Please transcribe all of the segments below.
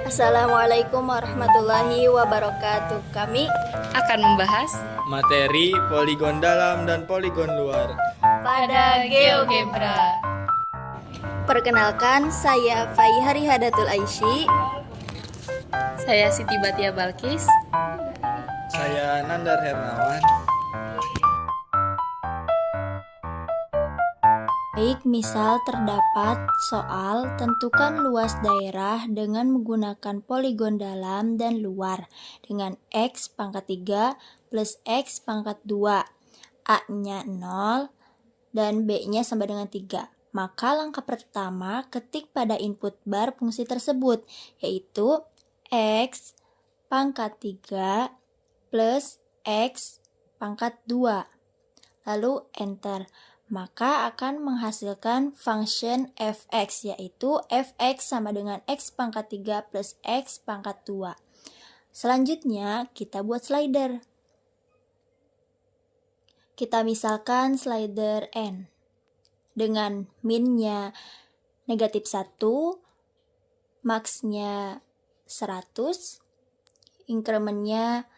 Assalamualaikum warahmatullahi wabarakatuh. Kami akan membahas materi poligon dalam dan poligon luar pada GeoGebra. Perkenalkan, saya Faihari Hadatul Aisy. Saya Siti Batia Balkis. Saya Nandar Hernawan. Baik, misal terdapat soal tentukan luas daerah dengan menggunakan poligon dalam dan luar dengan X pangkat 3 plus X pangkat 2, A-nya 0 dan B-nya sama dengan 3. Maka langkah pertama ketik pada input bar fungsi tersebut, yaitu X pangkat 3 plus X pangkat 2. Lalu enter. Maka akan menghasilkan function fx, yaitu fx sama dengan x pangkat 3 plus x pangkat 2. Selanjutnya kita buat slider. Kita misalkan slider n dengan minnya negatif 1, maxnya 100, incrementnya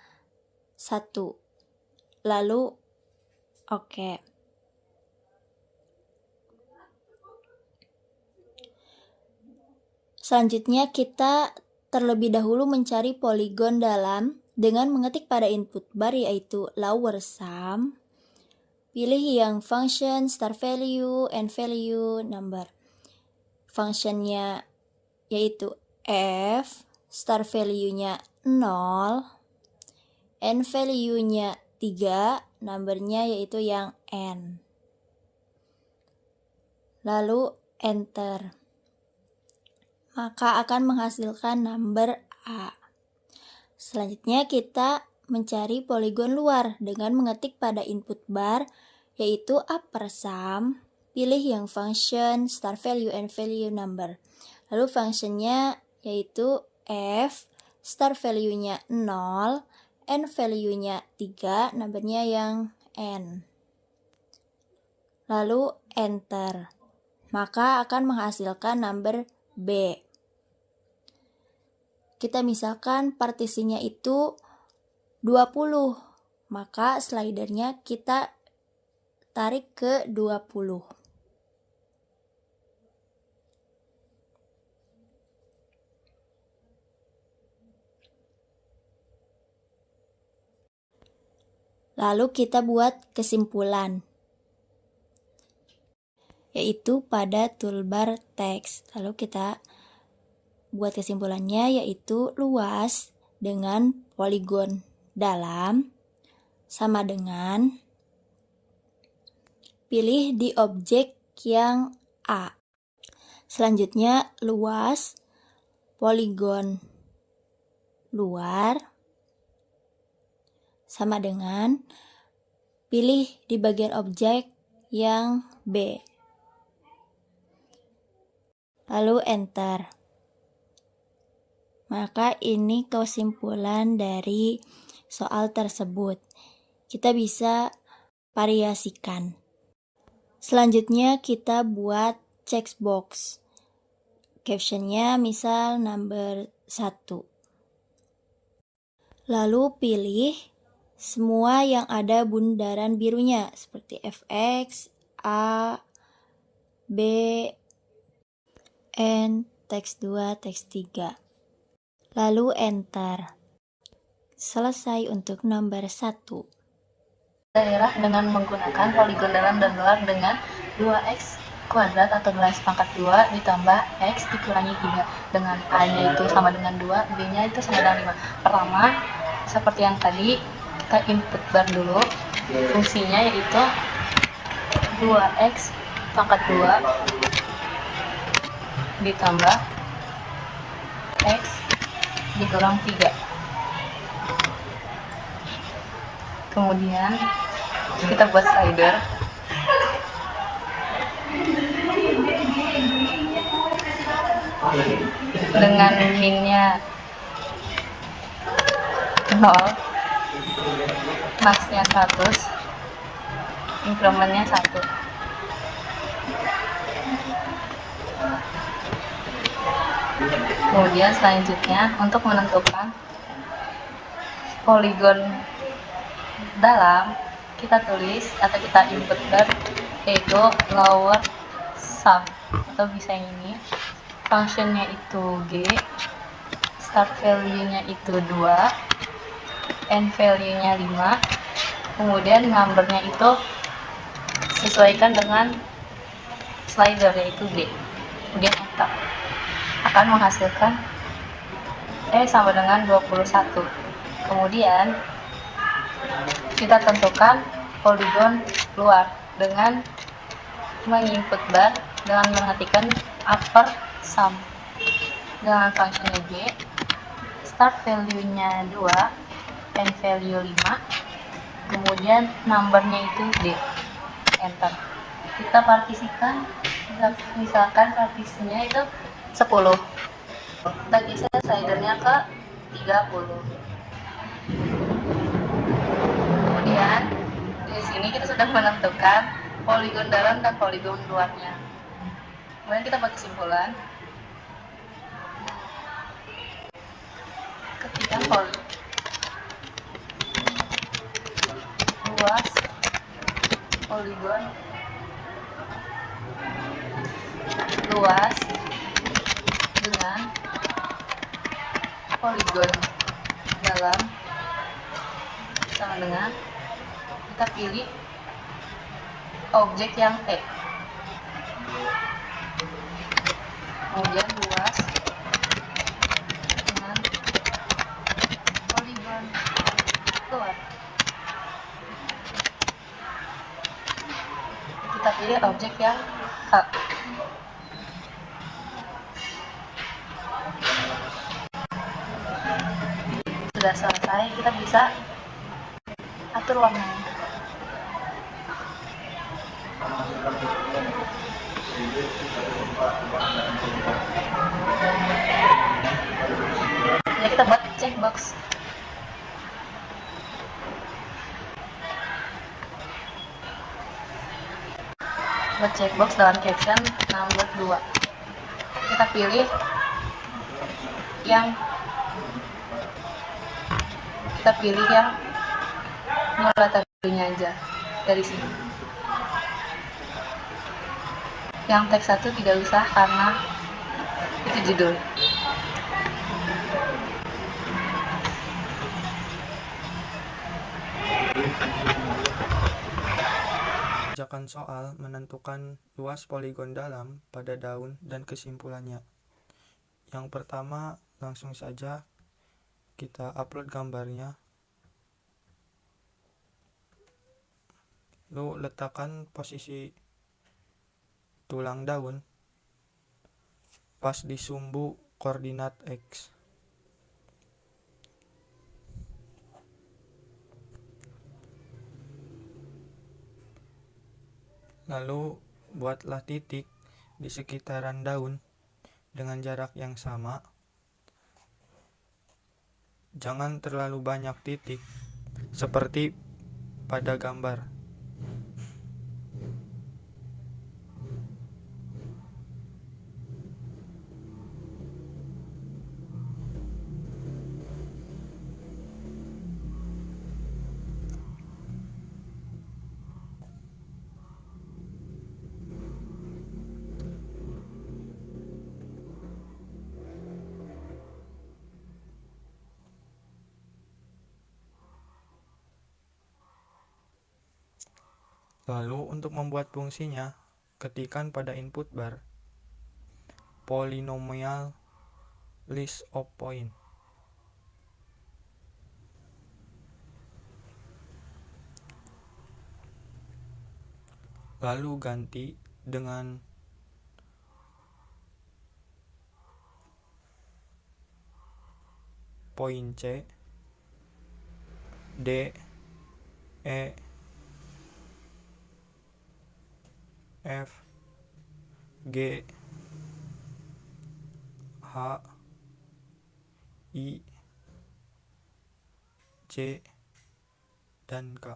1. Lalu oke. Selanjutnya kita terlebih dahulu mencari poligon dalam dengan mengetik pada input bar yaitu lower sum. Pilih yang function star value and value number. Functionnya yaitu f, star value-nya 0, and value-nya 3, numbernya yaitu yang n. Lalu enter. Maka akan menghasilkan number A. Selanjutnya kita mencari poligon luar dengan mengetik pada input bar yaitu upper sum, pilih yang function star value and value number. Lalu functionnya yaitu f, star value-nya 0, and value-nya 3, numbernya yang n. Lalu enter. Maka akan menghasilkan number B. Kita misalkan partisinya itu 20, maka slidernya kita tarik ke 20. Lalu kita buat kesimpulan, yaitu pada toolbar teks. Lalu kita buat kesimpulannya yaitu luas dengan poligon dalam sama dengan pilih di objek yang A. Selanjutnya luas poligon luar sama dengan pilih di bagian objek yang B. Lalu enter. Maka ini kesimpulan dari soal tersebut. Kita bisa variasikan. Selanjutnya kita buat checkbox. Captionnya misal number 1. Lalu pilih semua yang ada bundaran birunya seperti fx, a, b, n, teks 2, teks 3. Lalu enter. Selesai untuk nomor 1. Daerah dengan menggunakan poligon dalam dan luar dengan 2x kuadrat atau 12 pangkat 2 ditambah x dikurangi 3 dengan a-nya itu sama dengan 2, b-nya itu sama dengan 5. Pertama, seperti yang tadi, kita input bar dulu. Fungsinya yaitu 2x pangkat 2 ditambah x dikurang 3. Kemudian kita buat slider. Dengan minnya 0, maxnya 100, incrementnya 1. Kemudian selanjutnya untuk menentukan poligon dalam, kita tulis atau kita input bar yaitu lower sum, atau bisa yang ini. Functionnya itu G, start value-nya itu 2, end value-nya 5, kemudian number-nya itu sesuaikan dengan slider yaitu G, kemudian enter. Akan menghasilkan sama dengan 21. Kemudian kita tentukan poligon luar dengan menginput bar dengan memperhatikan upper sum dengan function G, start value-nya 2, end value 5, kemudian number-nya itu D, enter. Kita partisikan, misalkan partisinya itu 10, kita geser slidernya ke 30. Kemudian di sini kita sudah menentukan poligon dalam dan poligon luarnya. Kemudian kita buat kesimpulan. Ketika luas poligon luas dengan poligon dalam sama dengan, kita pilih objek yang T, kemudian luas dengan poligon luar, kita pilih objek yang H. Sudah selesai, kita bisa atur warnanya. Ya, kita buat checkbox. Buat checkbox dalam caption number 2. Kita pilih yang mulai tadinya aja dari sini. Yang teks 1 tidak usah karena itu judul. Kerjakan soal menentukan luas poligon dalam pada daun dan kesimpulannya. Yang pertama, langsung saja kita upload gambarnya. Lalu letakkan posisi tulang daun pas di sumbu koordinat X. Lalu buatlah titik di sekitaran daun dengan jarak yang sama. Jangan terlalu banyak titik seperti pada gambar. Lalu untuk membuat fungsinya, ketikkan pada input bar polynomial list of point. Lalu ganti dengan poin C, D, E, F, G, H, I, C, dan K.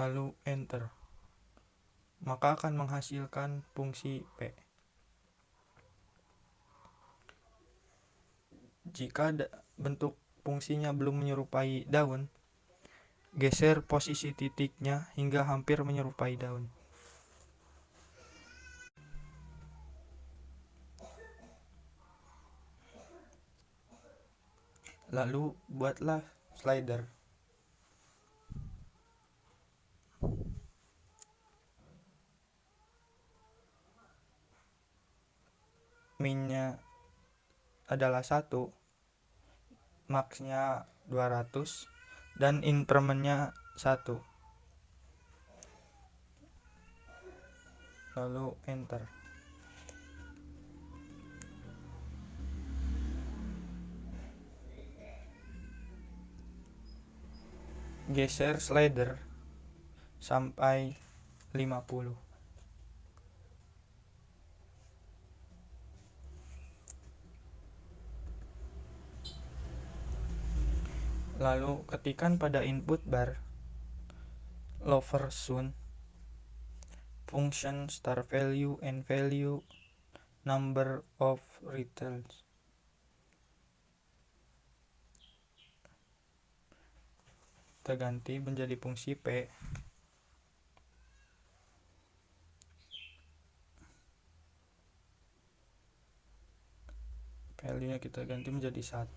Lalu enter. maka akan menghasilkan fungsi P. Jika bentuk fungsinya belum menyerupai daun, geser posisi titiknya hingga hampir menyerupai daun. Lalu buatlah slider. Min-nya adalah 1, max-nya 200, dan increment-nya 1. Lalu enter. Geser slider sampai 50. Lalu ketikkan pada input bar lower soon function star value and value number of returns. Kita ganti menjadi fungsi P. Value-nya kita ganti menjadi 1.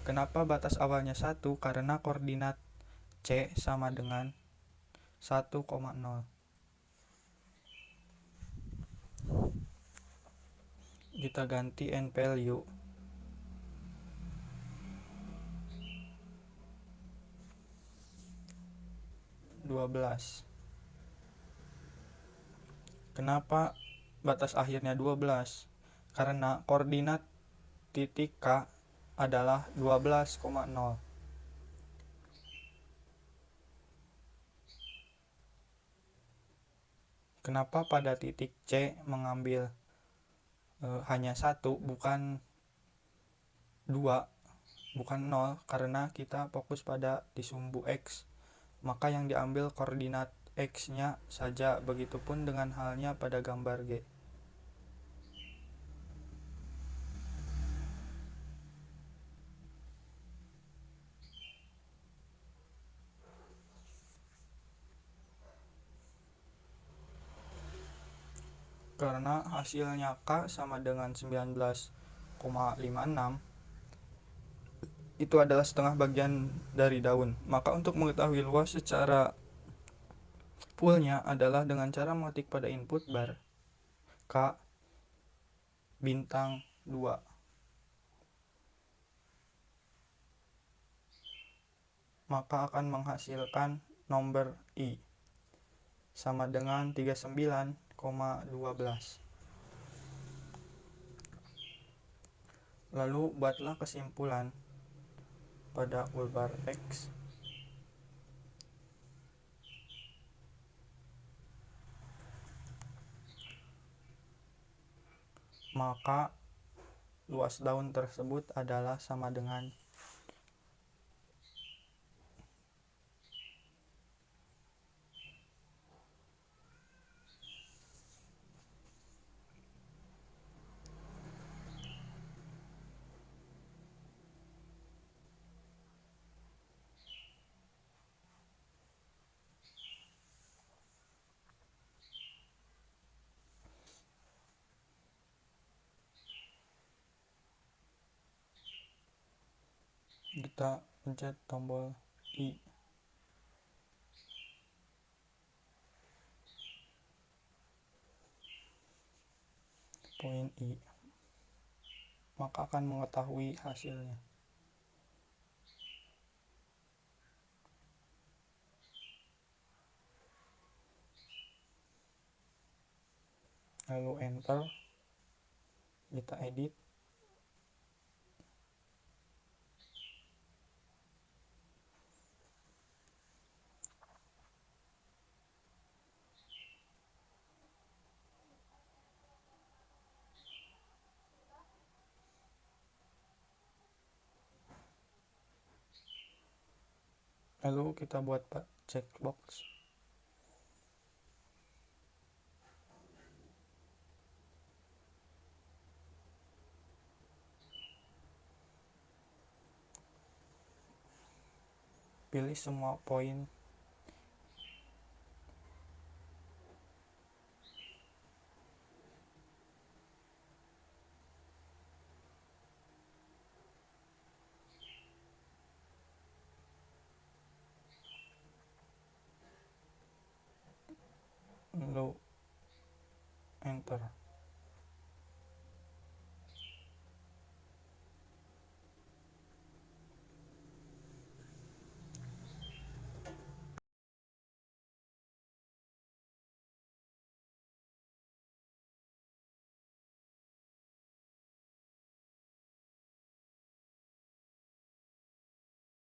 Kenapa batas awalnya 1? Karena koordinat C sama dengan 1,0. Kita ganti end value. Kenapa batas akhirnya 12? Karena koordinat titik K adalah 12,0. Kenapa pada titik C mengambil hanya 1 bukan 2, bukan 0? Karena kita fokus pada di sumbu X, maka yang diambil koordinat X-nya saja. Begitupun dengan halnya pada gambar G. Karena hasilnya K sama dengan 19,56, itu adalah setengah bagian dari daun. Maka untuk mengetahui luas secara fullnya adalah dengan cara mengetik pada input bar K bintang 2. Maka akan menghasilkan nomor I sama dengan 39,12. Lalu buatlah kesimpulan pada ulbar X. Maka luas daun tersebut adalah sama dengan kita pencet tombol I. Poin I. Maka akan mengetahui hasilnya. Lalu enter. Kita edit. Lalu kita buat checkbox. pilih semua poin. Lalu enter.